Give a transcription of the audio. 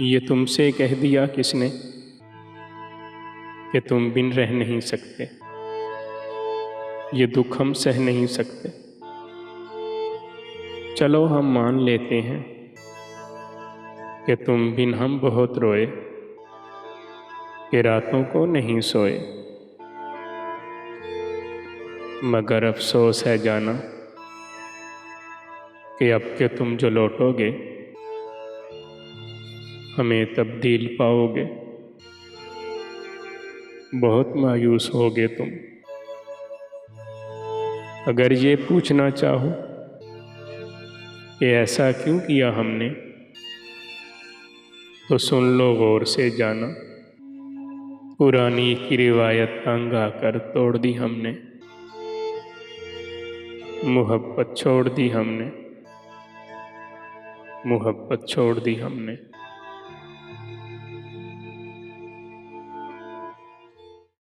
ये तुमसे कह दिया किसने कि तुम बिन रह नहीं सकते। ये दुख हम सह नहीं सकते। चलो हम मान लेते हैं कि तुम बिन हम बहुत रोए, कि रातों को नहीं सोए। मगर अफसोस है जाना कि अब के तुम जो लौटोगे हमें तब्दील पाओगे। बहुत मायूस होगे तुम। अगर ये पूछना चाहो कि ऐसा क्यों किया हमने, तो सुन लो गौर से जाना, पुरानी की रिवायत तंग आकर तोड़ दी हमने। मोहब्बत छोड़ दी हमने, मोहब्बत छोड़ दी हमने।